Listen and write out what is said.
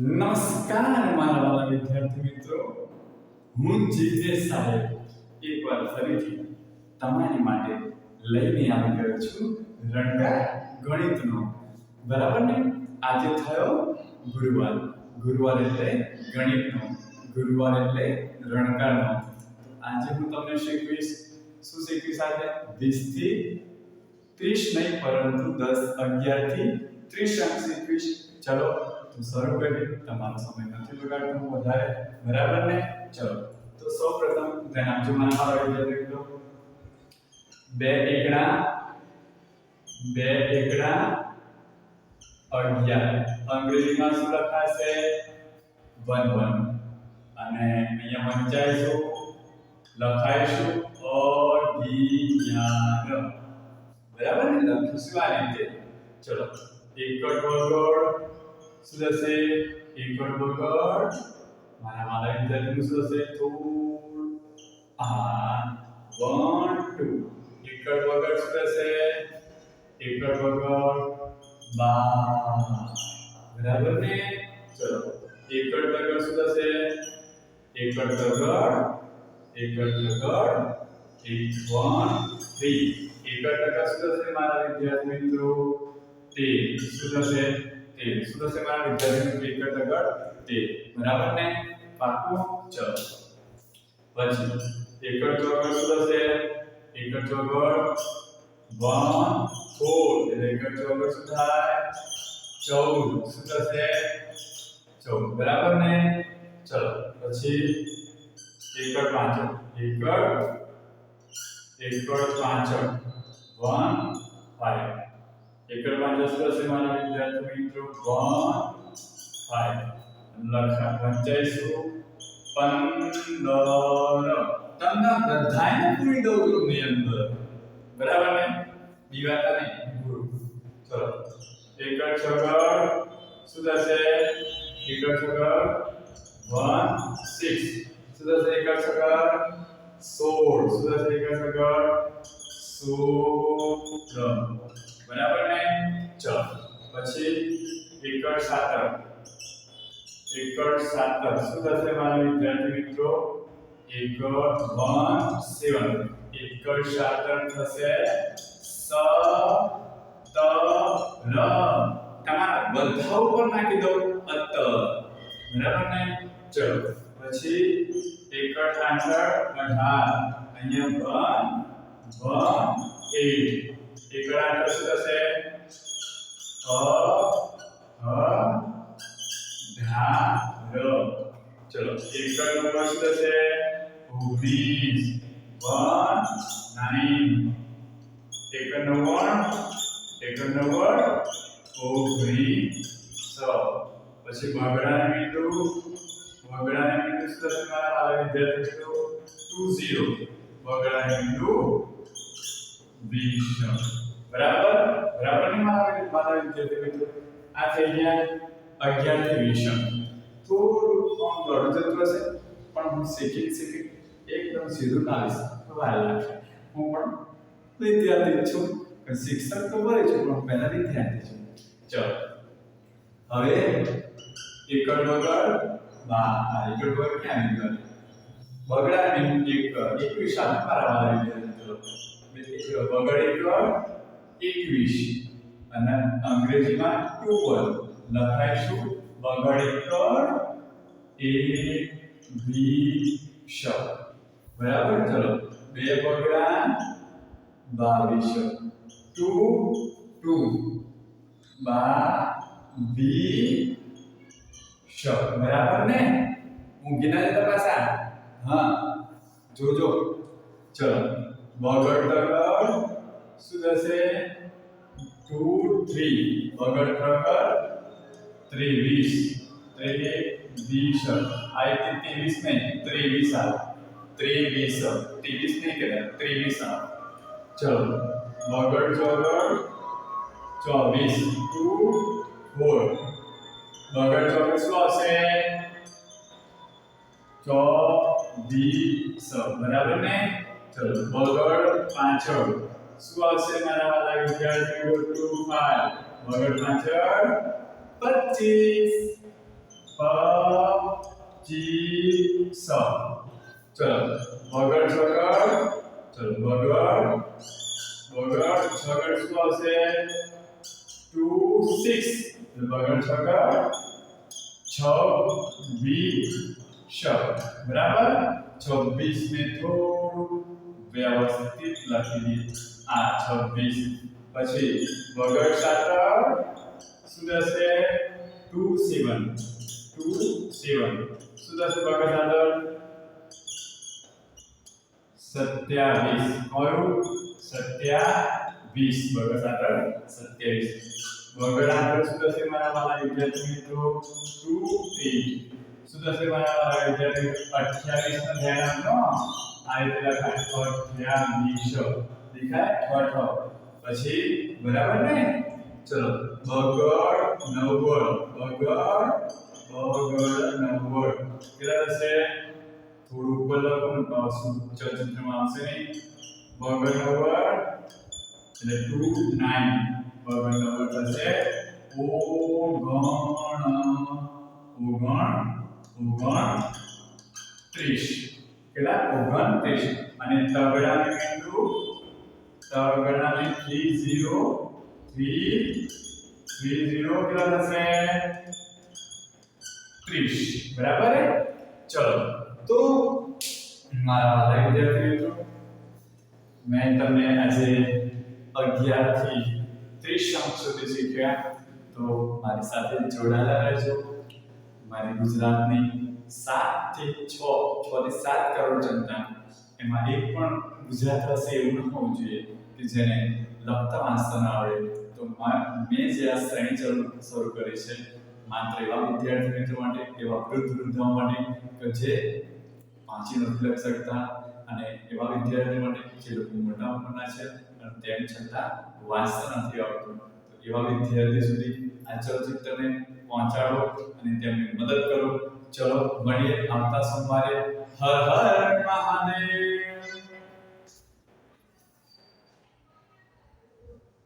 નમસ્કાર મારા વાલા વિદ્યાર્થી મિત્રો, હું જીતેશ સાહેબ એકવાર ફરીથી તમારી માટે લઈને આવી ગયો છું રણકાર ગણિતનો. બરાબર ને? આજે થયો ગુરુવાર. ગુરુવાર એટલે ગણિતનો, ગુરુવાર એટલે રણકારનો. આજે હું તમને શીખવીશ. શું શીખવીશ આજે? 20 થી 30 નહીં, પરંતુ 10, 11 થી 30 અંક શીખવીશ. ચલો તો શરૂ કરીએ. તમારો સમય નથી બગાડતો હું વધારે. બરાબર ને? ચલો તો સૌપ્રથમ ધ્યાન આપજો મારા વિદ્યાર્થી મિત્રો. 2 એકડા 11. અંગ્રેજીમાં શું લખાશે? 1 અને અહીંયા વંચાઈશું લખાઈશું અગિયાર. બરાબર ને? લખીશું આ રીતે. ચલો એકડ વગર શું થશે? એકડ વગર મારા વિદ્યાર્થીનું શું થશે? થોડ 1 2. એકડ વગર શું થશે? એકડ વગર 12. બરાબર ને? ચલો એકડ વગર શું થશે? એકડ વગર 1 3. એકડ વગર શું થશે મારા વિદ્યાર્થી મિત્રો? 13. શું થશે? 13. શું થશે મારા વિદ્યાર્થી મિત્રો? એકડ વગર 13. બરાબર ને? પાકું? ચલો પછી એકડ ચોગડ શું થશે? એકડ ચોગડ 1 4. એટલે એકડ ચોગડ શું થાય? 14. શું થશે? 14. બરાબર ને? ચલો પછી એકડ પાંચડ. એકડ પાંચડ 1 5. એકડ પાંચડ શું થશે મારા વિદ્યાર્થી મિત્રો? 1 5. લખા વંચાઈશું 15. તમને બધાને પૂરી દઉં છું ની અંદર. બરાબર ને? દીવાતા નહીં પૂરું. ચલો એકડ છગડ શું થશે? એકડ છગડ 1 6. શું થશે? એકડ છગડ 16. શું થશે? એકડ છગડ 16. બરાબર ને? ચલો પછી એકડ સાતડ. એકડ સાતડ શું થશે મારા વિદ્યાર્થી મિત્રો? એકડ 1 7. એકડ સાતડ થશે 17. તમારા બધા ઉપર નાખી દો અત્તર. બરાબર ને? ચલો પછી એકડ 18 અહીંયા 1 1 8. એકડ 8 શું થશે? ચલો એકડ 9 શું થશે? 19 9. એકડ 9 19. પછી બગડાને મીંડું શું થશે મારા વિદ્યાર્થી મિત્રો? 20. બગડાને મીંડું 20. બરાબર ને મારા વિદ્યાર્થી મિત્રો? આ થઈ ગયા 11 થી 20. થોડું ઘણું જતું હશે, પણ હું શીખી એકદમ સીધું નાલીશ તો વાર લાગશે. હું પણ વિદ્યાર્થી છું, શિક્ષક તો બરે છું, પણ પહેલા વિદ્યાર્થી છું. ચલો હવે એકડ વગર 12. એકડ વગર ક્યાં નીકળે? બગડા ને 21 સાથે મારા વિદ્યાર્થી મિત્રો. બગડ એકડ 21 અને અંગ્રેજીમાં 12 લખાઈશું બગડ એકડ 21. બરાબર? ચલો 2 બગડા 22. 2 22. બરાબર ને? ઊંઘી ના જતા પાછા. હા જોજો. ચલો બગડ તગડ શું થશે? 2 3. બગડ તગડ 23. 23. આ રીતે 23 નહીં 23 આવે. 23 નહીં કે 23 આવે. ચલો બગડ ચોગડ 24. 2 4. બગડ ચોગડ શું આવશે? 24. બરાબર ને? ચલો બગડ પાંચડ શું આવશે મારા વાલા વિદ્યાર્થીઓ? 2 5. બગડ પાંચડ 25. 25 ચલો વગર છગડ ચલો વગર વગર છગડ શું આવશે 26 વગર છગડ 26 બરાબર 26 ને થોડું વ્યવસ્થિત લખી દઈએ આ 26 પછી વગર સાતર શું થશે 27 શું થશે વગર સાતર 27 કયું 27 વગર સાતર 27 વગર આંતર શું થશે મારા વાલા વિદ્યાર્થી મિત્રો 28 શું થશે મારા વાલા વિદ્યાર્થી 28 નો ધ્યાન આપજો આ રીતે લખાય 28 દેખાય પછી બરાબર ને ચલો બગડ 90 કેટલા થશે થોડું ઉપર લખો ને પાછું ચિત્રમાં આવશે નહીં બગડ 90 એટલે 29 બગડ 90 થશે 29 કેટલા 29 અને તગડાને કેટલું તગડાને 30 કેટલા થશે 30 બરાબર ચલો તો મારા વાલા વિદ્યાર્થી મિત્રો મેં તમને આજે 11 થી 30 અંક સુધી શીખ્યા તો મારી સાથે જોડાયેલા રહેજો મારી ગુજરાતની 7 થી 7 કરોડ જનતા એમાં એક પણ ગુજરાત હશે એવું ન હોવું જોઈએ કે જેને લખતા વાંચતા ન આવડે તો મેં જે આ શ્રેણી શરૂ કરી છે માત્ર એવા વિદ્યાર્થી મિત્રો માટે એવા વૃદ્ધાઓ માટે કે જે વાંચી નથી લખી શકતા અને એવા વિદ્યાર્થીઓ માટે જે લોકો મોટા ઉંમરના છે અને તેમ છતાં વાંચતા નથી આવડતું તો એવા વિદ્યાર્થી સુધી આ ચલચિત્રને પહોંચાડો અને તેમને મદદ કરો ચલો મળીએ આવતા સોમવારે હર હર મહાદેવ